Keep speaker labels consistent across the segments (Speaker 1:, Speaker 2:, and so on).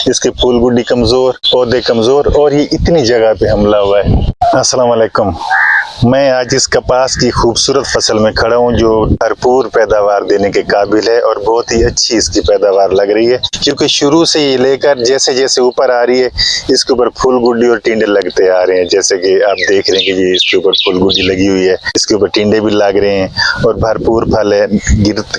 Speaker 1: इसके फूल गुड्डी कमजोर, पौधे कमजोर, और ये इतनी जगह पे हमला हुआ है। अस्सलाम वालेकुम। मैं आज इस कपास की खूबसूरत फसल में खड़ा हूँ जो भरपूर पैदावार देने के काबिल है और बहुत ही अच्छी इसकी पैदावार लग रही है, क्योंकि शुरू से ये लेकर जैसे जैसे ऊपर आ रही है इसके ऊपर फूल गुड्डी और टिंडे लगते आ रहे हैं। जैसे कि आप देख रहे हैं कि ये इसके ऊपर फूल गुड्डी लगी हुई है, इसके ऊपर टिंडे भी लग रहे हैं और भरपूर फल है,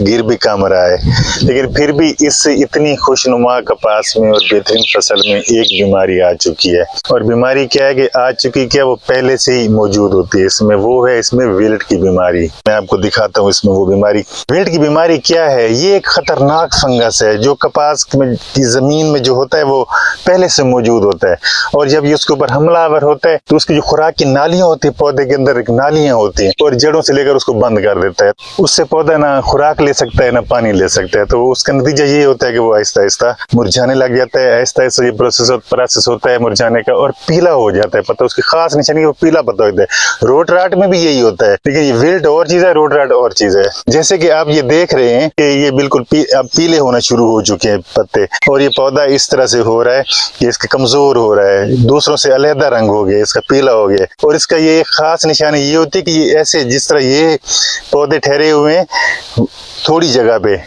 Speaker 1: गिर भी कम रहा है। लेकिन फिर भी इस इतनी खुशनुमा कपास में और बेहतरीन फसल में एक बीमारी आ चुकी है। और बीमारी क्या है कि आ चुकी, क्या वो पहले से ही मौजूद होती है इसमें, वो है इसमें विल्ट की बीमारी। मैं आपको दिखाता हूँ इसमें वो बीमारी। विल्ट की बीमारी क्या है? ये एक खतरनाक फंगस है जो कपास में की जमीन में जो होता है वो पहले से मौजूद होता है, और जब ये उसके ऊपर हमलावर होता है तो उसकी जो खुराक की नालियां होती है, पौधे के अंदर एक नालियां होती हैं, और जड़ों से लेकर उसको बंद कर देता है। उससे पौधा ना खुराक ले सकता है ना पानी ले सकता है। तो उसका नतीजा ये होता है कि वो आहिस्ता आहिस्ता मुरझाने लग जाता है। आहिस्ता आहिस्ता ये प्रोसेस होता है मुरझाने का, और पीला हो जाता है। पता उसकी खास निशानी वो पीला पता होता है। रोट राट में भी यही होता है, लेकिन ये विल्ट और चीज है, रोट राट और चीज है। जैसे कि आप ये देख रहे हैं कि ये बिल्कुल अब पीले होना शुरू हो चुके हैं पत्ते, और ये पौधा इस तरह से हो रहा है कि इसका कमजोर हो रहा है, दूसरों से अलहदा रंग हो गया, इसका पीला हो गया। और इसका ये खास निशानी ये होती है कि ये ऐसे जिस तरह ये पौधे ठहरे हुए हैं थोड़ी जगह पे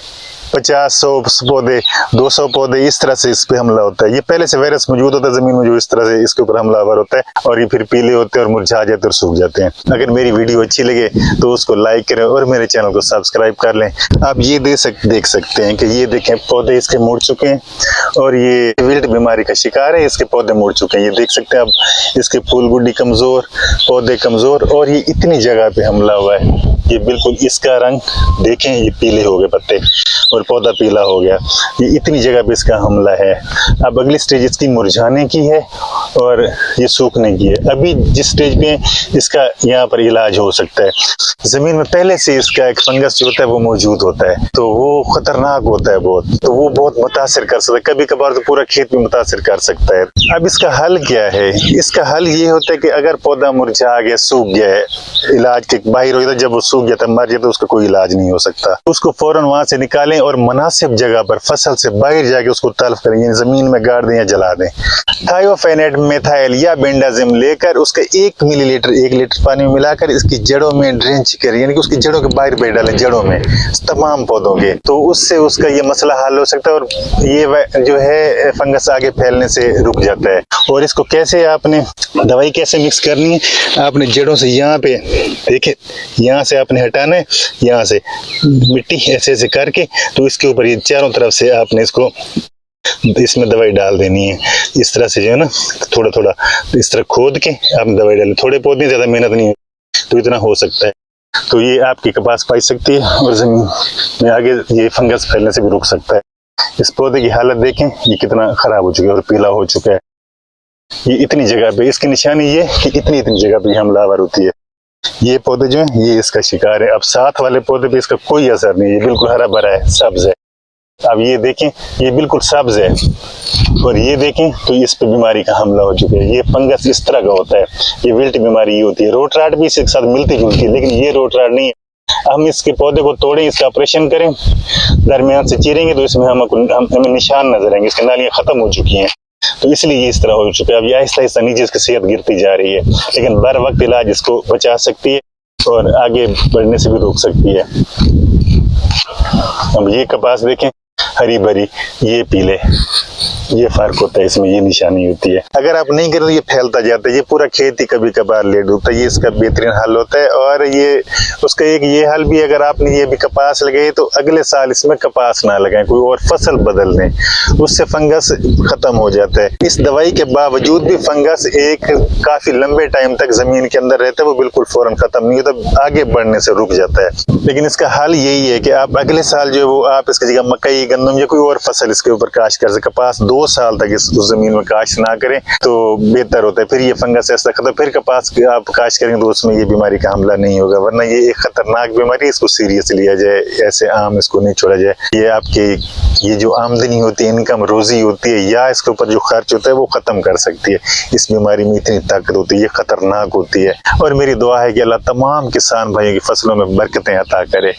Speaker 1: 50-100 पौधे, 200 पौधे, इस तरह से इस पे हमला होता है। ये पहले से वायरस मौजूद होता है जमीन में जो इस तरह से इसके ऊपर हमलावर होता है, और ये फिर पीले होते हैं और मुरझा जाते हैं और सूख जाते हैं। अगर मेरी वीडियो अच्छी लगे तो उसको लाइक करें और मेरे चैनल को सब्सक्राइब कर लें। आप ये देख सकते हैं कि ये देखें पौधे इसके मुड़ चुके हैं, और ये विल्ट बीमारी का शिकार है, इसके पौधे मुड़ चुके हैं। ये देख सकते हैं आप, इसके फूल गुड्डी कमजोर, पौधे कमजोर, और ये इतनी जगह पे हमला हुआ है। ये बिल्कुल इसका रंग देखें, ये पीले हो गए पत्ते और पौधा पीला हो गया। ये इतनी जगह पे इसका हमला है। अब अगली स्टेज इसकी मुरझाने की है और ये सूखने की है। अभी जिस स्टेज पे इसका यहाँ पर इलाज हो सकता है, जमीन में पहले से इसका एक फंगस जो होता है वो मौजूद होता है, तो वो खतरनाक होता है बहुत, तो वो बहुत मुतासिर कर सकता है, कभी कभार तो पूरा खेत भी मुतासिर कर सकता है। अब इसका हल क्या है? इसका हल ये होता है कि अगर पौधा मुरझा गया, सूख गया है, इलाज के बाहर हो जाता है, जब वो सूख जाता है, मर जाता है, उसका कोई इलाज नहीं हो सकता। उसको फौरन वहां से निकालें और मुनासिब जगह पर फसल से बाहर जाके उसको तल्फ करें, यानी जमीन में गाड़ दें या जला दें। थायोफेनेट मेथाइल या बेंडाजिम लेकर उसके 1 मिलीलीटर 1 लीटर पानी में मिलाकर इसकी जड़ों में ड्रेंच करें, यानी कि उसकी जड़ों के बाहर बह डालें, जड़ों में तमाम पौधों के, तो उससे उसका ये मसला हल हो सकता है और ये जो है फंगस आगे फैलने से रुक जाता है। और इसको कैसे आपने दवाई कैसे मिक्स करनी है? आपने जड़ों से यहाँ पे देखे, यहाँ से आपने हटाना है, यहाँ से मिट्टी ऐसे ऐसे करके, तो इसके ऊपर ये चारों तरफ से आपने इसमें दवाई डाल देनी है। इस तरह से जो है ना, थोड़ा थोड़ा इस तरह खोद के आपने दवाई डाली। थोड़े पौधे ज्यादा मेहनत नहीं, तो इतना हो सकता है। तो ये आपकी कपास पाई सकती है और जमीन में आगे ये फंगस फैलने से भी रुक सकता है। इस पौधे की हालत देखें, ये कितना खराब हो चुका है और पीला हो चुका है। ये इतनी जगह पे, इसकी निशानी ये कि इतनी जगह पे हमलावर होती है। ये पौधे जो है ये इसका शिकार है। अब साथ वाले पौधे पे इसका कोई असर नहीं, ये बिल्कुल हरा भरा है, सब्ज है। अब ये देखें, ये बिल्कुल सब्ज है, और ये देखें तो इस पे बीमारी का हमला हो चुका है। ये फंगस इस तरह का होता है, ये विल्ट बीमारी ये होती है। रोट राट भी इसके साथ मिलती जुलती है, लेकिन ये रोट राट नहीं है। हम इसके पौधे को तोड़ें, इसका ऑपरेशन करें, दरमियान से चीरेंगे तो इसमें हमें निशान नजर आएंगे, इसकी नालियां खत्म हो चुकी हैं, तो इसलिए ये इस तरह हो चुका है। अब ये आहिस्ता आहिस्ता नीचे इसकी सेहत गिरती जा रही है, लेकिन बर वक्त इलाज इसको बचा सकती है और आगे बढ़ने से भी रोक सकती है। अब ये कपास देखें, हरी भरी, ये पीले, ये फर्क होता है इसमें, ये निशानी होती है। अगर आप नहीं करें तो ये फैलता जाता है, ये पूरा खेत ही कभी कभार ले डूबता है। ये इसका बेहतरीन हल होता है। और ये उसका एक ये हल भी, अगर आपने ये भी कपास लगाई तो अगले साल इसमें कपास ना लगाएं, कोई और फसल बदल दें, उससे फंगस खत्म हो जाता है। इस दवाई के बावजूद भी फंगस एक काफी लंबे टाइम तक जमीन के अंदर रहता है, वो बिल्कुल फौरन खत्म नहीं होता, आगे बढ़ने से रुक जाता है। लेकिन इसका हल यही है कि आप अगले साल जो है वो आप इसकी जगह मकई, गंदम या कोई और फसल इसके ऊपर काश्त कर सकते। कपास 2 साल तक उस जमीन में काश्त ना करें तो बेहतर होता है। फिर ये फंगस ऐसा खत्म, फिर कपास आप काश्त करेंगे तो उसमें ये बीमारी का हमला नहीं होगा। वरना ये एक खतरनाक बीमारी, इसको सीरियस लिया जाए, ऐसे आम इसको नहीं छोड़ा जाए। ये आपके ये जो आमदनी होती है, इनकम रोजी होती है, या इसके ऊपर जो खर्च होता है वो खत्म कर सकती है। इस बीमारी में इतनी ताकत होती है, ये खतरनाक होती है। और मेरी दुआ है कि अल्लाह तमाम किसान भाइयों की फसलों में बरकतें अता करे।